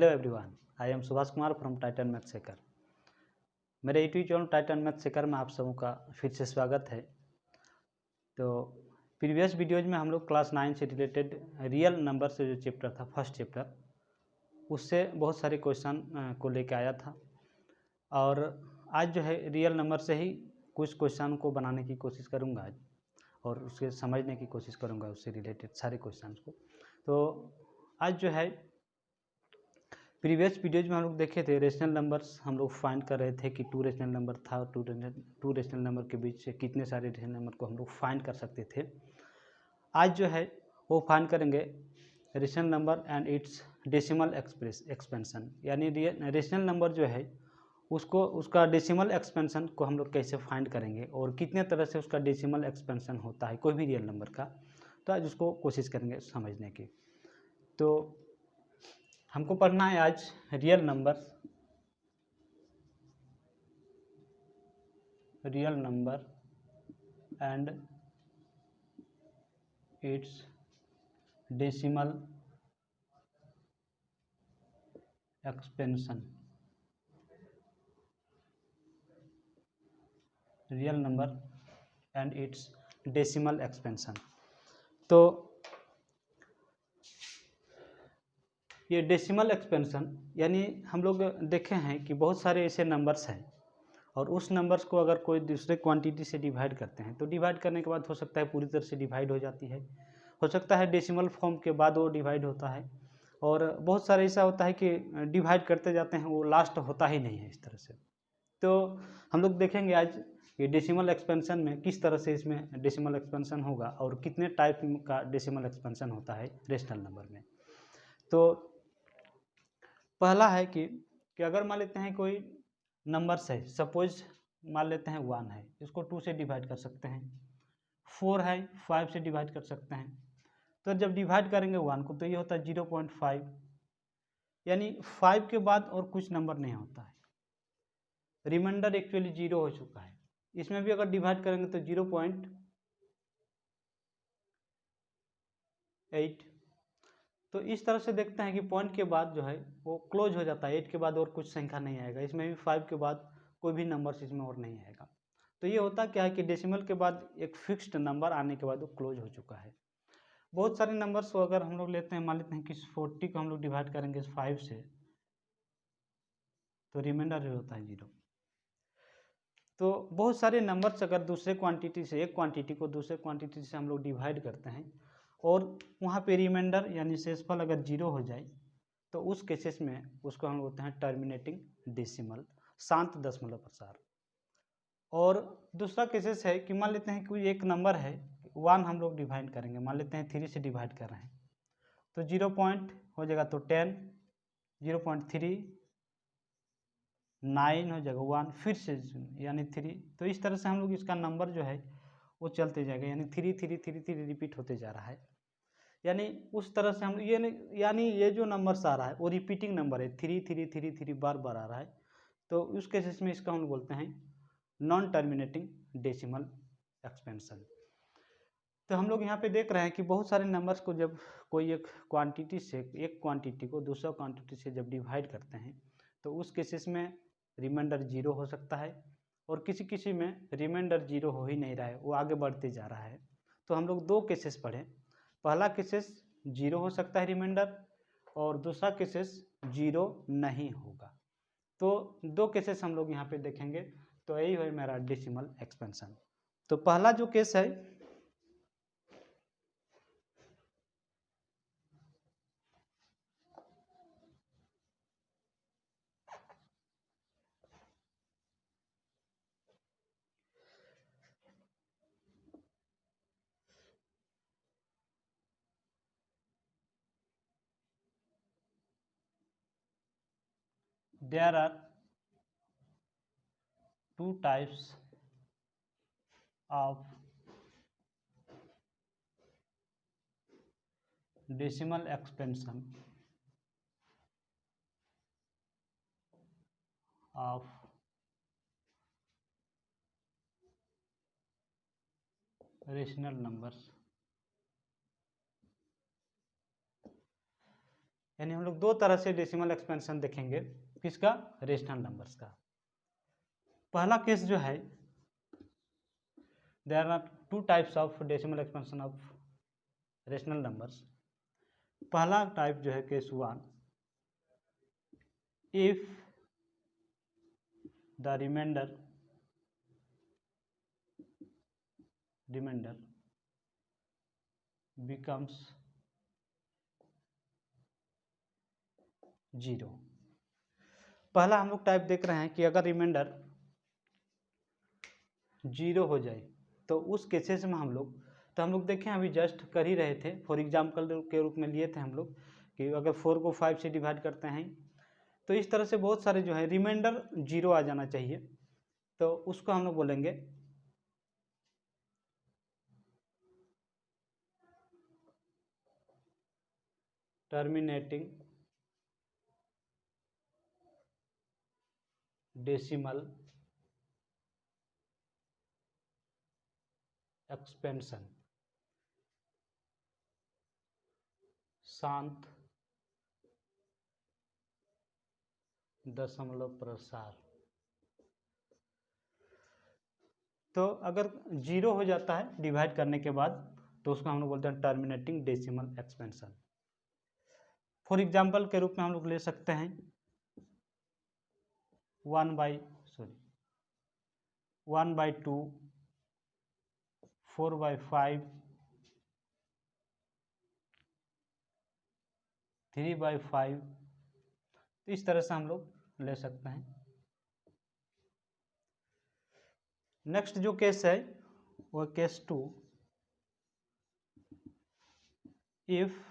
Hello everyone, I am Subhash Kumar from Titan math सेकर। मेरे YouTube channel Titan math सेकर में आप सबों का फिर से स्वागत है। तो प्रीवियस वीडियोज में हम लोग क्लास 9 से रिलेटेड रियल नंबर से जो चैप्टर था, फर्स्ट चैप्टर, उससे बहुत सारे क्वेश्चन को लेके आया था और आज जो है रियल नंबर से ही कुछ क्वेश्चन को बनाने की कोशिश करूँगा आज, और उसके समझने की कोशिश करूँगा उससे रिलेटेड सारे क्वेश्चन को। तो आज जो है प्रीवियस वीडियोज में हम लोग देखे थे रेशनल नंबर्स, हम लोग फाइंड कर रहे थे कि टू रेशनल नंबर था और टू रेशनल नंबर के बीच से कितने सारे रेशनल नंबर को हम लोग फाइंड कर सकते थे। आज जो है वो फाइंड करेंगे rational number and it's decimal expansion, यानी रेशनल नंबर जो है उसका डेसिमल एक्सपेंशन को हम लोग कैसे फाइंड करेंगे और कितने तरह से उसका डेसिमल एक्सपेंशन होता है कोई भी रियल नंबर का। तो आज उसको कोशिश करेंगे समझने की। तो हमको पढ़ना है आज real number and it's decimal expansion. Real number and it's decimal expansion. तो ये डेसिमल एक्सपेंशन यानी हम लोग देखे हैं कि बहुत सारे ऐसे नंबर्स हैं और उस नंबर्स को अगर कोई दूसरे क्वांटिटी से डिवाइड करते हैं तो डिवाइड करने के बाद हो सकता है पूरी तरह से डिवाइड हो जाती है, हो सकता है डेसिमल फॉर्म के बाद वो डिवाइड होता है, और बहुत सारे ऐसा होता है कि डिवाइड करते जाते हैं वो लास्ट होता ही नहीं है इस तरह से। तो हम लोग देखेंगे आज ये डेसिमल एक्सपेंशन में किस तरह से इसमें डेसिमल एक्सपेंशन होगा और कितने टाइप का डेसिमल एक्सपेंशन होता है रेशनल नंबर में। तो पहला है कि अगर मान लेते हैं कोई नंबर्स है, सपोज मान लेते हैं 1 है, इसको 2 से डिवाइड कर सकते हैं, 4 है 5 से डिवाइड कर सकते हैं। तो जब डिवाइड करेंगे 1 को तो ये होता है 0.5, यानी 5 के बाद और कुछ नंबर नहीं होता है, रिमाइंडर एक्चुअली 0 हो चुका है। इसमें भी अगर डिवाइड करेंगे तो 0.8। तो इस तरह से देखते हैं कि पॉइंट के बाद जो है वो क्लोज हो जाता है, 8 के बाद और कुछ संख्या नहीं आएगा, इसमें भी 5 के बाद कोई भी नंबर इसमें और नहीं आएगा। तो ये होता क्या है कि डेसिमल के बाद एक फिक्स्ड नंबर आने के बाद वो क्लोज हो चुका है। बहुत सारे नंबर्स को अगर हम लोग लेते हैं, मान लेते हैं कि 40 को हम लोग डिवाइड करेंगे 5 से तो रिमाइंडर होता है 0। तो बहुत सारे नंबर्स अगर दूसरे क्वांटिटी से, एक क्वांटिटी को दूसरे क्वांटिटी से हम लोग डिवाइड करते हैं और वहाँ पे रिमाइंडर यानी शेषफल अगर 0 हो जाए तो उस केसेस में उसको हम बोलते हैं टर्मिनेटिंग डेसिमल, शांत दशमलव प्रसार। और दूसरा केसेस है कि मान लेते हैं कि एक नंबर है 1 हम लोग डिवाइड करेंगे, मान लेते हैं 3 से डिवाइड कर रहे हैं तो 0 पॉइंट हो जाएगा तो 10, 0.3, 9 हो जाएगा 1, फिर से यानी 3। तो इस तरह से हम लोग इसका नंबर जो है वो चलते जाएगा, यानी 3 3 3 3 रिपीट होते जा रहा है। यानी उस तरह से हम यानी ये जो नंबर्स आ रहा है वो रिपीटिंग नंबर है, 3 3 3 3 बार बार आ रहा है। तो उस केसेस में इसका हम बोलते हैं नॉन टर्मिनेटिंग डेसिमल एक्सपेंशन। तो हम लोग यहाँ पे देख रहे हैं कि बहुत सारे नंबर्स को जब कोई एक क्वांटिटी को दूसरा क्वांटिटी से जब डिवाइड करते हैं तो उस केसेस में रिमाइंडर 0 हो सकता है और किसी किसी में रिमाइंडर 0 हो ही नहीं रहा है, वो आगे बढ़ते जा रहा है। तो हम लोग दो केसेस पढ़े, पहला केसेस 0 हो सकता है रिमाइंडर और दूसरा केसेस 0 नहीं होगा। तो दो केसेस हम लोग यहाँ पे देखेंगे। तो यही है मेरा डेसिमल एक्सपेंशन। तो पहला जो केस है there are two types of decimal expansion of rational numbers, यानी हम लोग दो तरह से डेसिमल एक्सपेंशन देखेंगे, किसका, रेशनल नंबर्स का। पहला केस जो है, there are two types of decimal expansion of rational numbers. पहला टाइप जो है case 1, if the remainder becomes 0। पहला हम लोग टाइप देख रहे हैं कि अगर रिमाइंडर 0 हो जाए तो उस केसेस में हम लोग देखें, अभी जस्ट कर ही रहे थे, फॉर एग्जाम्पल के रूप में लिए थे हम लोग कि अगर 4 को 5 से डिवाइड करते हैं तो इस तरह से बहुत सारे जो है रिमाइंडर 0 आ जाना चाहिए, तो उसको हम लोग बोलेंगे टर्मिनेटिंग डेसिमल एक्सपेंशन, शांत दशमलव प्रसार। तो अगर 0 हो जाता है डिवाइड करने के बाद तो उसको हम लोग बोलते हैं terminating decimal expansion. For example के रूप में हम लोग ले सकते हैं 1/2, 4/5, 3/5, तो इस तरह से हम लोग ले सकते हैं। नेक्स्ट जो केस है वो case 2, if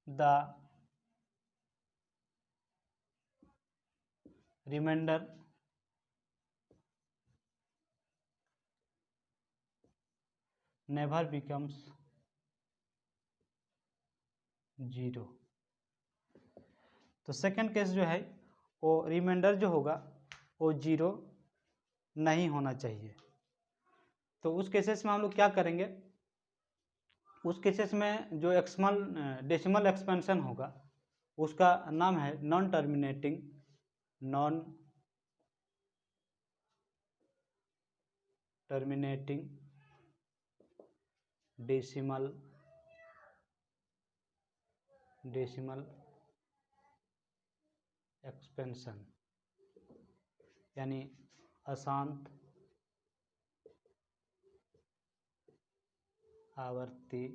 the remainder never becomes 0। तो सेकंड केस जो है वो रिमाइंडर जो होगा वो 0 नहीं होना चाहिए। तो उस केसेस में हम लोग क्या करेंगे, उस केसेस में जो डेसिमल एक्सपेंशन होगा उसका नाम है नॉन टर्मिनेटिंग डेसिमल एक्सपेंशन, यानी अशांत आवर्ती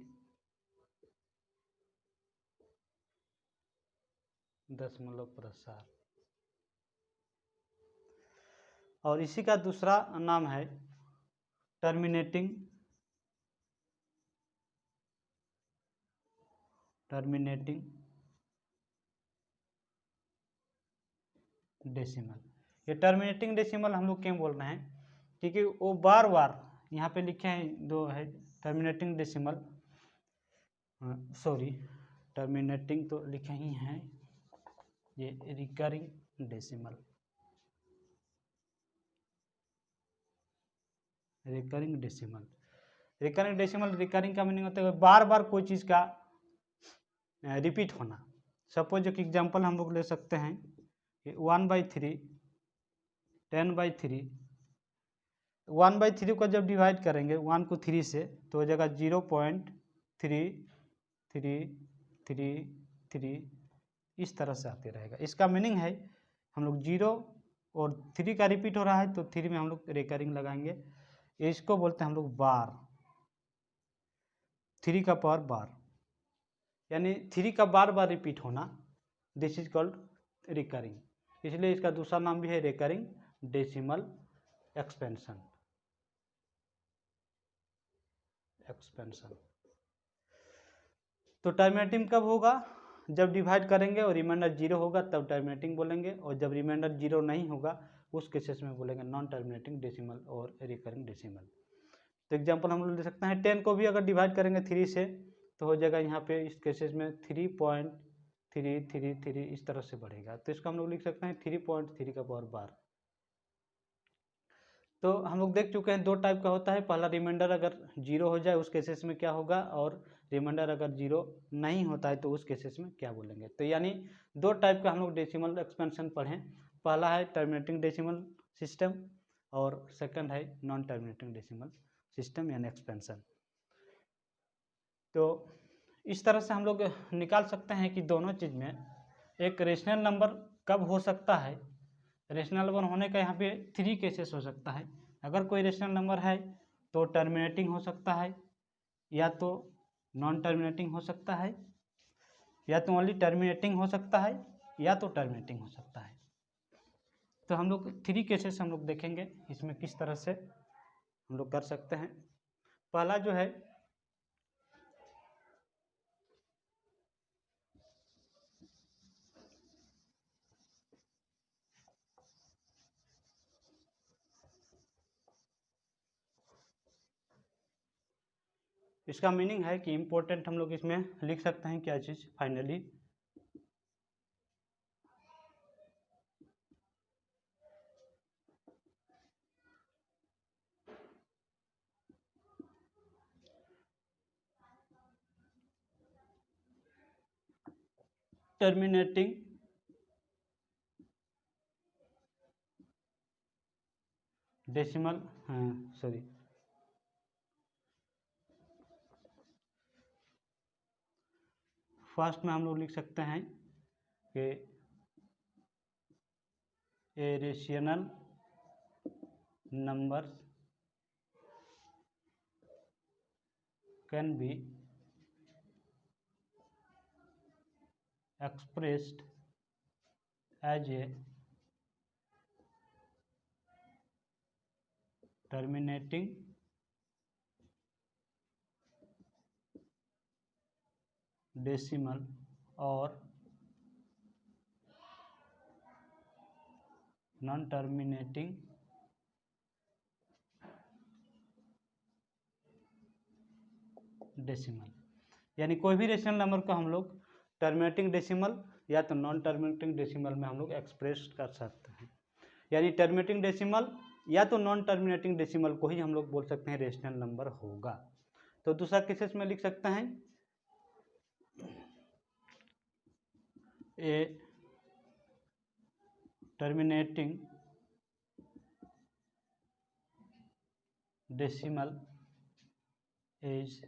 दशमलव प्रसार। और इसी का दूसरा नाम है टर्मिनेटिंग डेसिमल। ये टर्मिनेटिंग डेसिमल हम लोग क्यों बोल रहे हैं, क्योंकि वो बार बार यहाँ पे लिखे हैं, दो है टर्मिनेटिंग डेसिमल, सॉरी टर्मिनेटिंग तो लिखे ही हैं, ये रिकरिंग डेसिमल, रिकरिंग का मीनिंग होता है बार बार कोई चीज़ का रिपीट होना। सपोज एक एग्जांपल हम लोग ले सकते हैं 1/3, 10/3, 1/3 को जब डिवाइड करेंगे 1 को 3 से तो हो जाएगा 0.3333 इस तरह से आते रहेगा। इसका मीनिंग है हम लोग 0 और 3 का रिपीट हो रहा है तो 3 में हम लोग रिकरिंग लगाएंगे। इसको बोलते हैं हम लोग बार, 3 का पावर बार, यानी 3 का बार बार रिपीट होना, दिस इज कॉल्ड रिकरिंग। इसलिए इसका दूसरा नाम भी है रिकरिंग डेसिमल एक्सपेंशन। तो टर्मिनेटिंग कब होगा, जब डिवाइड करेंगे और रिमाइंडर 0 होगा तब टर्मिनेटिंग बोलेंगे, और जब रिमाइंडर 0 नहीं होगा उस केसेस में बोलेंगे नॉन टर्मिनेटिंग डेसिमल और रिकरिंग डेसिमल। तो एग्जांपल हम लोग ले सकते हैं 10 को भी अगर डिवाइड करेंगे 3 से तो हो जाएगा यहाँ पे इस केसेस में 3.333 इस तरह से बढ़ेगा। तो इसको हम लोग लिख सकते हैं 3.3 का पावर बार। तो हम लोग देख चुके हैं दो टाइप का होता है, पहला रिमाइंडर अगर 0 हो जाए उस केसेस में क्या होगा, और रिमाइंडर अगर 0 नहीं होता है तो उस केसेस में क्या बोलेंगे। तो यानी दो टाइप का हम लोग डेसिमल एक्सपेंशन पढ़ें। पहला है टर्मिनेटिंग डेसिमल सिस्टम और सेकंड है नॉन टर्मिनेटिंग डेसिमल सिस्टम यानी एक्सपेंशन। तो इस तरह से हम लोग निकाल सकते हैं कि दोनों चीज़ में एक रेशनल नंबर कब हो सकता है। रेशनल नंबर होने का यहाँ पे 3 केसेस हो सकता है। अगर कोई रेशनल नंबर है तो टर्मिनेटिंग हो सकता है, या तो नॉन टर्मिनेटिंग हो सकता है, या तो ओनली टर्मिनेटिंग हो सकता है, या तो टर्मिनेटिंग हो सकता है। तो हम लोग 3 केसेस हम लोग देखेंगे इसमें किस तरह से हम लोग कर सकते हैं। पहला जो है इसका मीनिंग है कि इम्पोर्टेंट हम लोग इसमें लिख सकते हैं क्या चीज़ फाइनली टर्मिनेटिंग डेसिमल फर्स्ट में हम लोग लिख सकते हैं कि a rational number can be expressed as a terminating decimal or non-terminating decimal. यानी कोई भी रेशनल नंबर को हम लोग टर्मिनेटिंग डेसिमल या तो नॉन टर्मिनेटिंग डेसिमल में हम लोग एक्सप्रेस कर सकते हैं। यानी टर्मिनेटिंग डेसिमल या तो नॉन टर्मिनेटिंग डेसिमल को ही हम लोग बोल सकते हैं रेशनल नंबर होगा। तो दूसरा केसेस में लिख सकते हैं ए terminating decimal is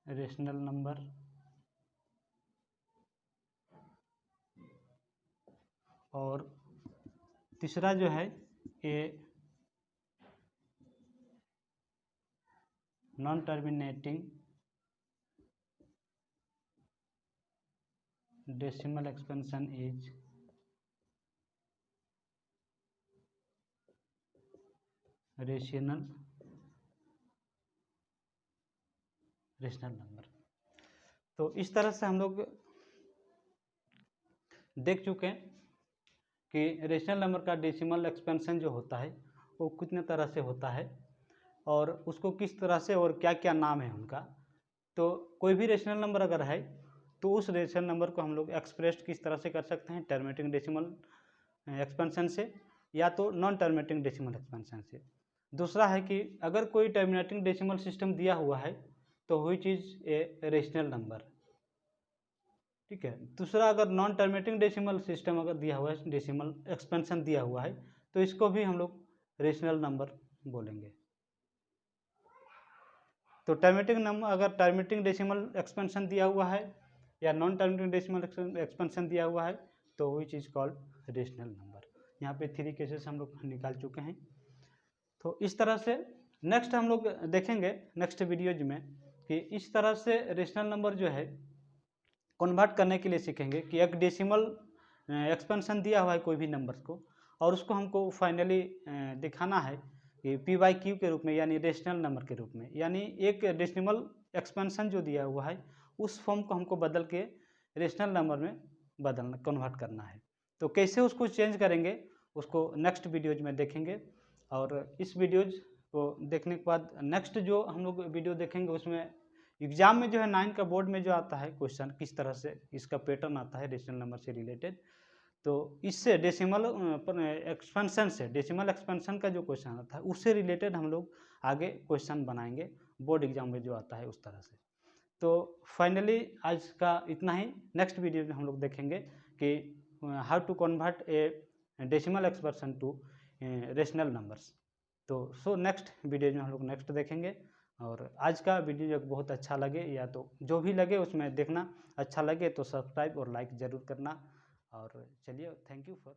rational number और तीसरा जो है a non terminating decimal expansion is rational number. तो इस तरह से हम लोग देख चुके हैं कि रेशनल नंबर का डेसिमल एक्सपेंशन जो होता है वो कितने तरह से होता है और उसको किस तरह से और क्या क्या नाम है उनका। तो कोई भी रेशनल नंबर अगर है तो उस रेशनल नंबर को हम लोग एक्सप्रेस किस तरह से कर सकते हैं, टर्मिनेटिंग डेसिमल एक्सपेंशन से या तो नॉन टर्मिनेटिंग डेसिमल एक्सपेंशन से। दूसरा है कि अगर कोई टर्मिनेटिंग डेसिमल सिस्टम दिया हुआ है तो वही चीज़ ए रेशनल नंबर, ठीक है। दूसरा अगर नॉन टर्मिनेटिंग डेसिमल सिस्टम अगर दिया हुआ है, डेसिमल एक्सपेंशन दिया हुआ है, तो इसको भी हम लोग रेशनल नंबर बोलेंगे। तो टर्मिनेटिंग नंबर अगर टर्मिनेटिंग डेसिमल एक्सपेंशन दिया हुआ है या नॉन टर्मिनेटिंग डेसिमल एक्सपेंशन दिया हुआ है तो वही चीज़ कॉल्ड रेशनल नंबर। यहाँ पे 3 केसेस हम लोग निकाल चुके हैं। तो इस तरह से नेक्स्ट हम लोग देखेंगे नेक्स्ट वीडियोज में कि इस तरह से रेशनल नंबर जो है कन्वर्ट करने के लिए सीखेंगे कि एक डेसिमल एक्सपेंशन दिया हुआ है कोई भी नंबर्स को और उसको हमको फाइनली दिखाना है कि p/q के रूप में यानी रेशनल नंबर के रूप में, यानी एक डेसिमल एक्सपेंशन जो दिया हुआ है उस फॉर्म को हमको बदल के रेशनल नंबर में बदलना कन्वर्ट करना है। तो कैसे उसको चेंज करेंगे उसको नेक्स्ट वीडियोज में देखेंगे। और इस वीडियोज को देखने के बाद नेक्स्ट जो हम लोग वीडियो देखेंगे उसमें एग्जाम में जो है 9 का बोर्ड में जो आता है क्वेश्चन किस तरह से इसका पैटर्न आता है रेशनल नंबर से रिलेटेड, तो इससे डेसिमल एक्सपेंशन से, डेसिमल एक्सपेंशन का जो क्वेश्चन आता है उससे रिलेटेड हम लोग आगे क्वेश्चन बनाएंगे बोर्ड एग्जाम में जो आता है उस तरह से। तो फाइनली आज का इतना ही। नेक्स्ट वीडियो में हम लोग देखेंगे कि how to convert a decimal expression to rational numbers. तो नेक्स्ट वीडियो में हम लोग नेक्स्ट देखेंगे। और आज का वीडियो बहुत अच्छा लगे या तो जो भी लगे उसमें देखना, अच्छा लगे तो सब्सक्राइब और लाइक ज़रूर करना। और चलिए, थैंक यू फॉर